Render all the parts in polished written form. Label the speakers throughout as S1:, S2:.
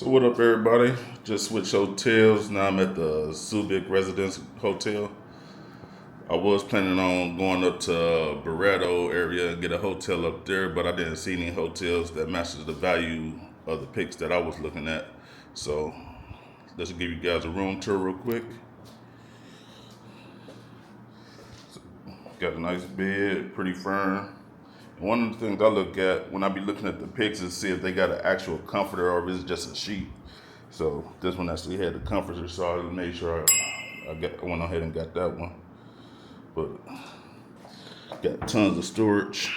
S1: So what up, everybody? Just switched hotels. Now I'm at the Subic Residences hotel. I was planning on going up to Barretto area and get a hotel up there, but I didn't see any hotels that matches the value of the pics that I was looking at. So let's give you guys a room tour real quick. So, got a nice bed, pretty firm. And one of the things I look at when I be looking at the pics is see if they got an actual comforter or if it's just a sheet. So this one actually had the comforter, so I made sure I went ahead and got that one. But got tons of storage.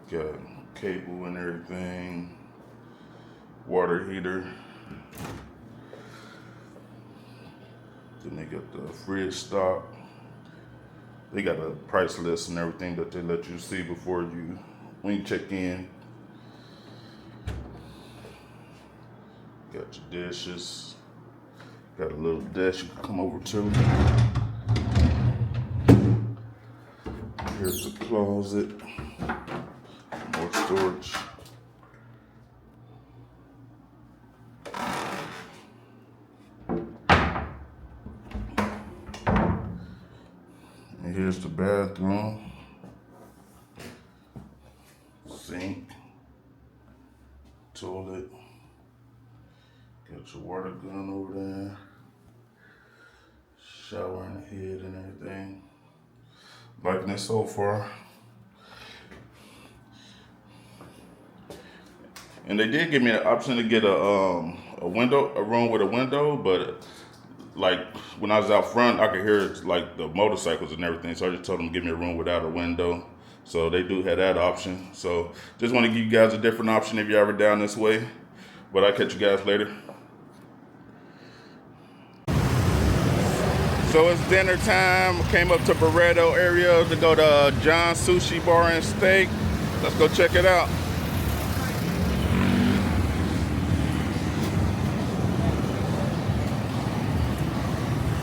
S1: Got cable and everything. Water heater. Then they got the fridge stock. They got a price list and everything that they let you see before when you check in. Got your dishes. Got a little desk you can come over to. Here's the closet. More storage. And here's the bathroom. Sink. Toilet. Got your water gun over there. Shower in the head and everything. Liking it so far. And they did give me an option to get a room with a window, but like when I was out front, I could hear like the motorcycles and everything. So I just told them to give me a room without a window. So they do have that option. So just want to give you guys a different option if you're ever down this way. But I'll catch you guys later. So it's dinner time. Came up to Barreto area to go to John's Sushi Bar and Steak. Let's go check it out.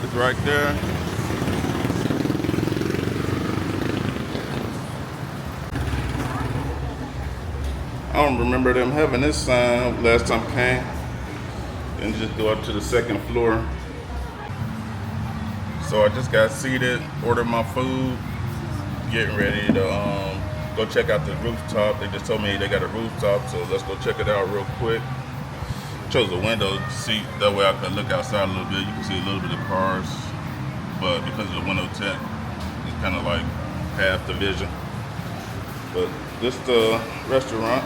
S1: It's right there. I don't remember them having this sign last time I came. And just go up to the second floor. So I just got seated, ordered my food, getting ready to go check out the rooftop. They just told me they got a rooftop, so let's go check it out real quick. Chose a window seat, that way I could look outside a little bit. You can see a little bit of cars, but because of the window tint, it's kind of like half the vision. But this the restaurant.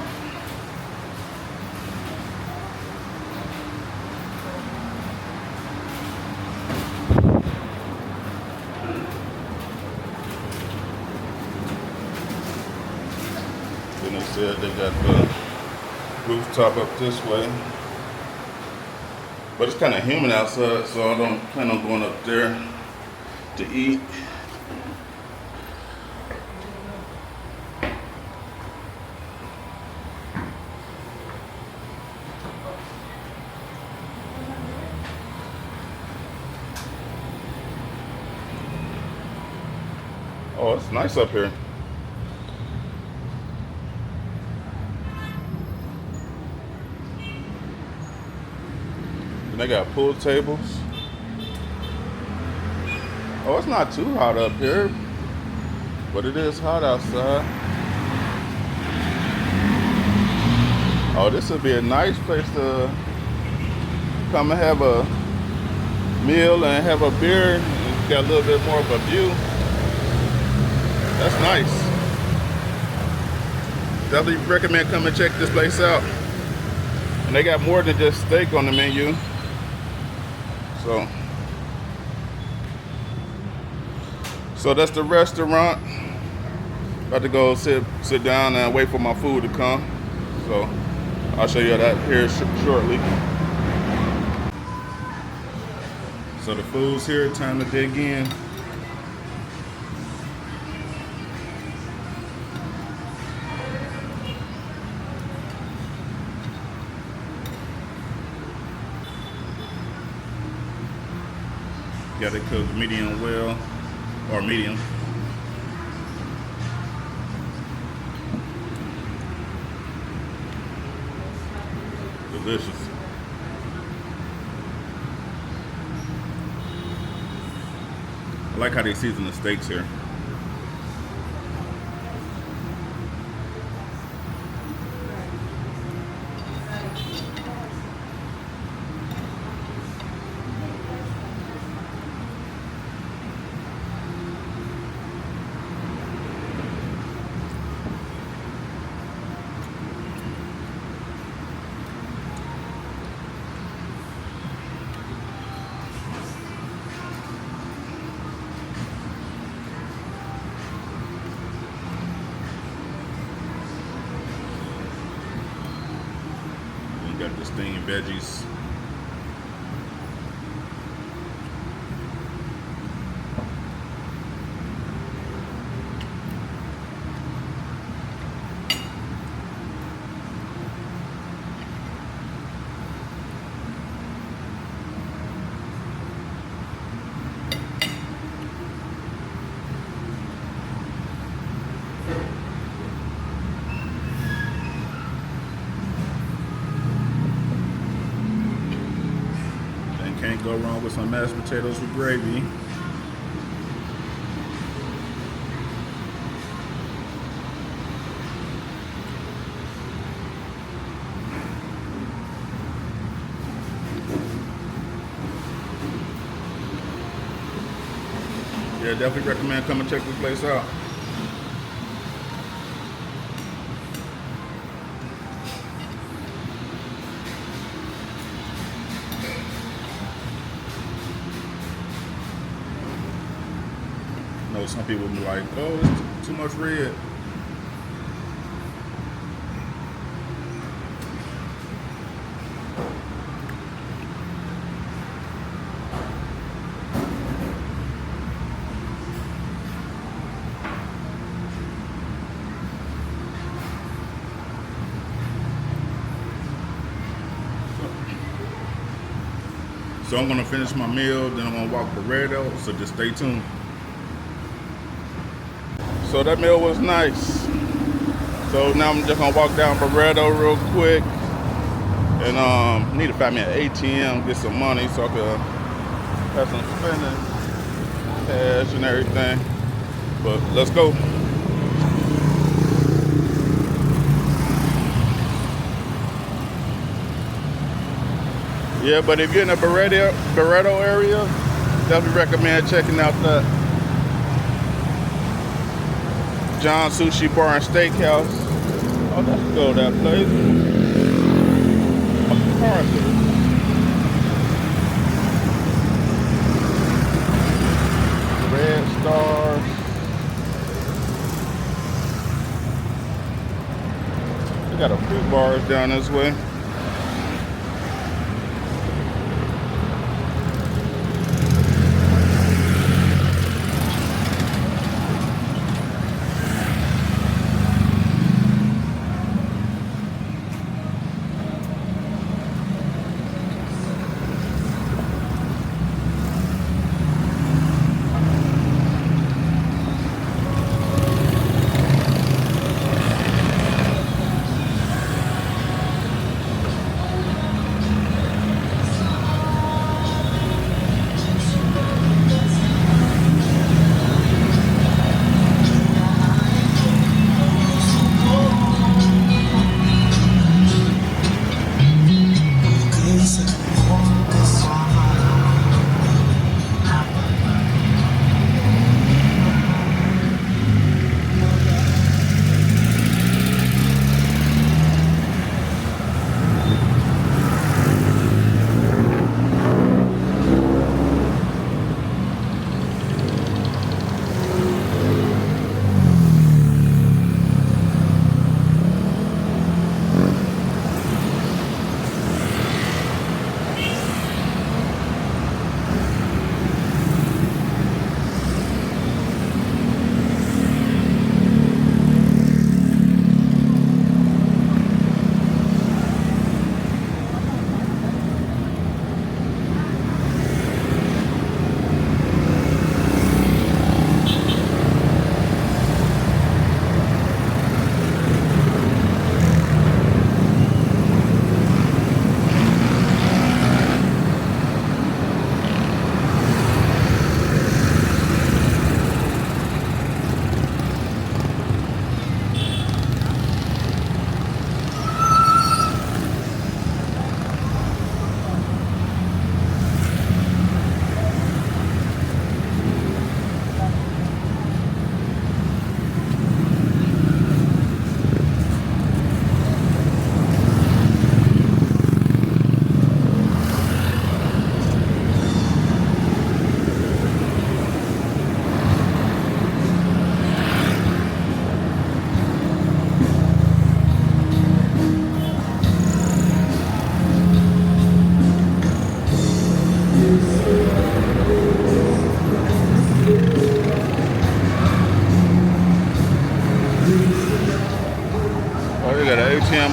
S1: And they said they got the rooftop up this way. But it's kind of humid outside, so I don't plan on going up there to eat. Oh, it's nice up here. They got pool tables. Oh, it's not too hot up here, but it is hot outside. Oh, this would be a nice place to come and have a meal and have a beer. It's got a little bit more of a view. That's nice. Definitely recommend come and check this place out. And they got more than just steak on the menu. So that's the restaurant. About to go sit down and wait for my food to come. So I'll show you that here shortly. So the food's here, time to dig in. Got it cooked medium well, or medium. delicious. I like how they season the steaks here. Got the steamed veggies. Can't go wrong with some mashed potatoes with gravy. Yeah, definitely recommend coming check this place out. Some people be like, oh, it's too much red. So I'm gonna finish my meal, then I'm gonna walk Barretto, so just stay tuned. So that meal was nice. So now I'm just gonna walk down Barretto real quick and need to find me an ATM, get some money so I could have some spending cash and everything. But let's go. Yeah, but if you're in the Barretto area, definitely recommend checking out the John's Sushi Bar and Steakhouse. Oh, let's go that place. Red Stars. We got a few bars down this way.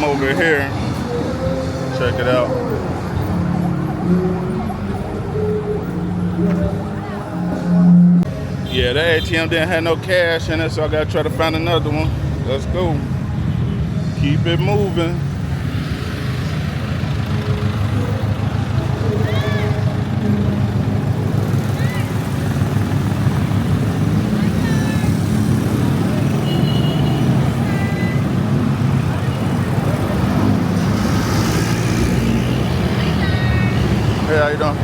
S1: over here. Check it out. Yeah, that ATM didn't have no cash in it, so I gotta try to find another one. Let's go. Keep it moving. Hey, how you doing?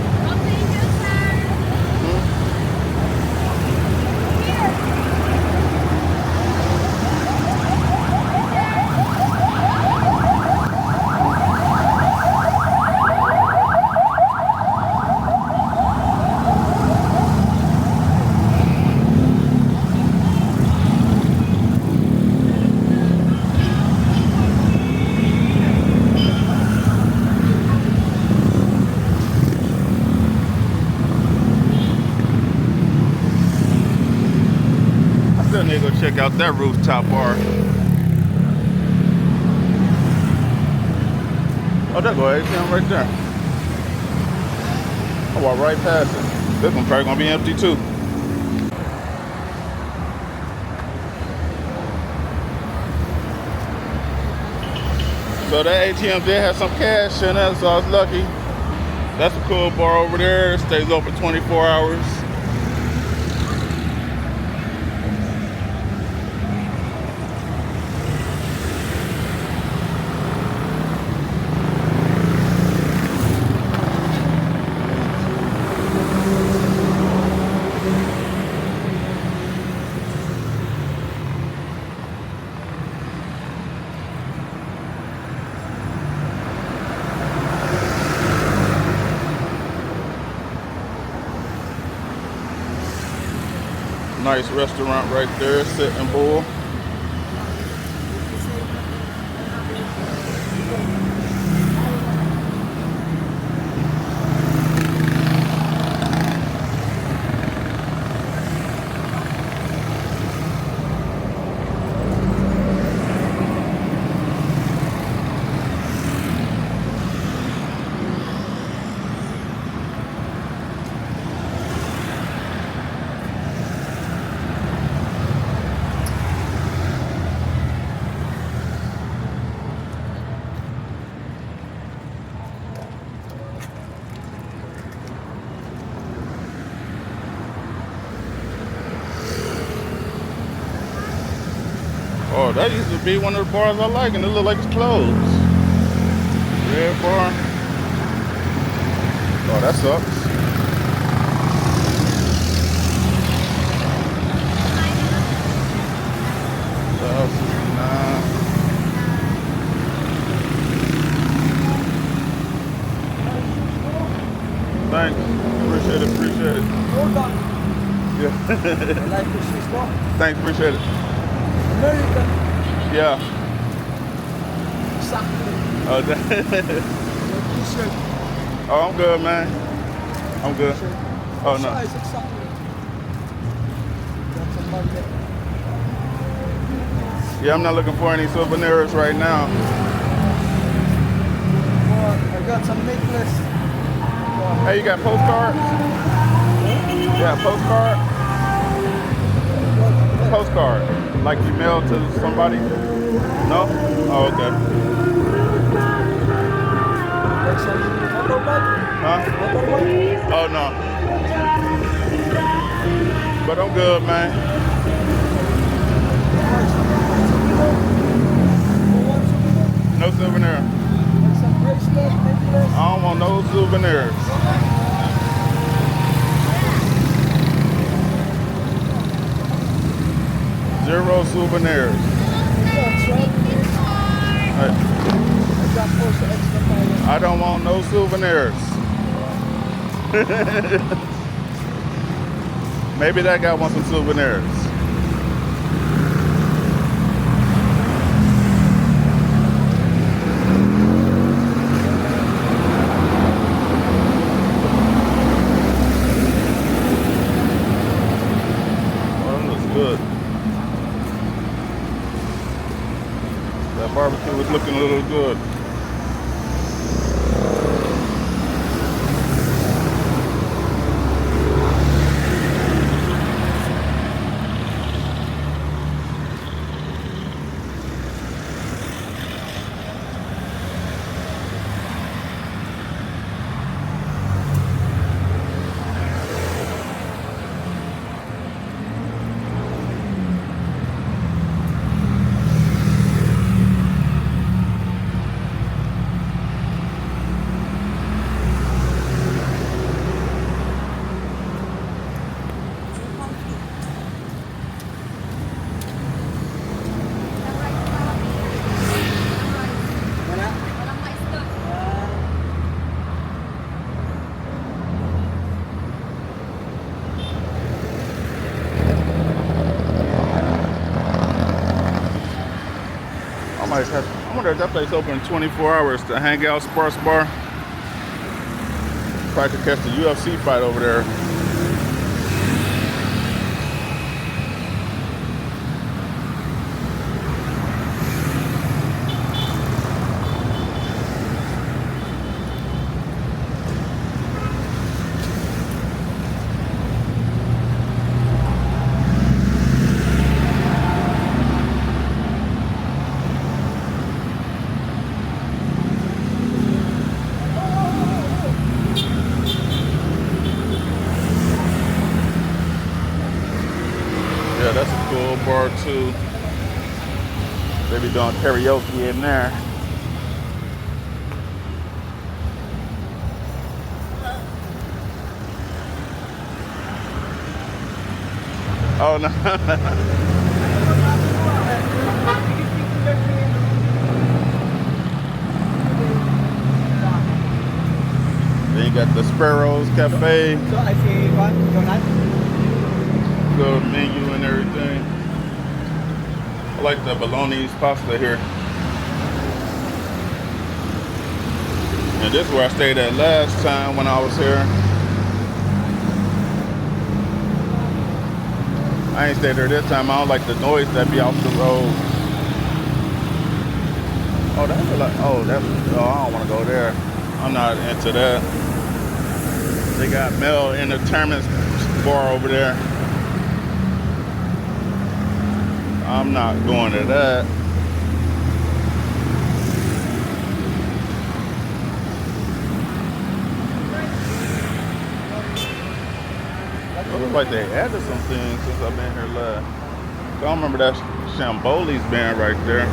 S1: Go check out that rooftop bar. Oh, there go ATM right there. I'll walk right past it. This one probably gonna be empty too. So that ATM did have some cash in it, so I was lucky. That's a cool bar over there. It stays open 24 hours. Nice restaurant right there, Sitting Bull. Oh, that used to be one of the bars I like, and it look like it's closed. Red bar. Oh, that sucks. Thanks. Appreciate it, appreciate it.
S2: Hold on.
S1: Yeah.
S2: Like this one.
S1: Thanks, appreciate it.
S2: American.
S1: Yeah.
S2: Exactly.
S1: Oh, oh, I'm good, man. I'm good. Oh, no.
S2: Size exactly. That's a magnet.
S1: Yeah, I'm not looking for any souvenirs right now.
S2: Well, I got some necklace.
S1: Hey, you got postcards? Yeah, postcard? Postcard. Like you mail to somebody? No? Oh, okay. Huh? Oh, no. But I'm good, man. No souvenir. I don't want no souvenirs. Zero souvenirs. I don't want no souvenirs. Maybe that guy wants some souvenirs. Good. That barbecue was looking a little good.
S2: Wala.
S3: Walang mais doon.
S1: I wonder if that place open 24 hours to hang out, sports bar. Probably could catch the UFC fight over there. Yeah, that's a cool bar too. They be doing karaoke in there. Oh no. Then you got the Sparrows Cafe.
S2: So I see one, Donald.
S1: Good menu and everything. I like the bolognese pasta here. And this is where I stayed at last time when I was here. I ain't stayed there this time. I don't like the noise that be off the road. Oh, that's like, oh, I don't want to go there. I'm not into that. They got male entertainment bar over there. I'm not going to that. It looks like they added some things since I've been here last. I don't remember that Shamboli's band right there.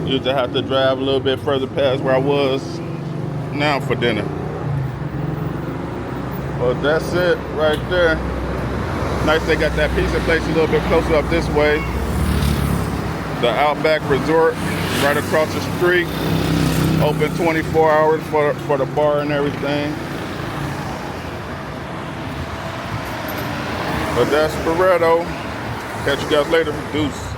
S1: Used to have to drive a little bit further past where I was now for dinner. Well, that's it right there. Nice they got that pizza place a little bit closer up this way. The Outback Resort right across the street. Open 24 hours for the bar and everything. But that's Barretto. Catch you guys later. Deuce.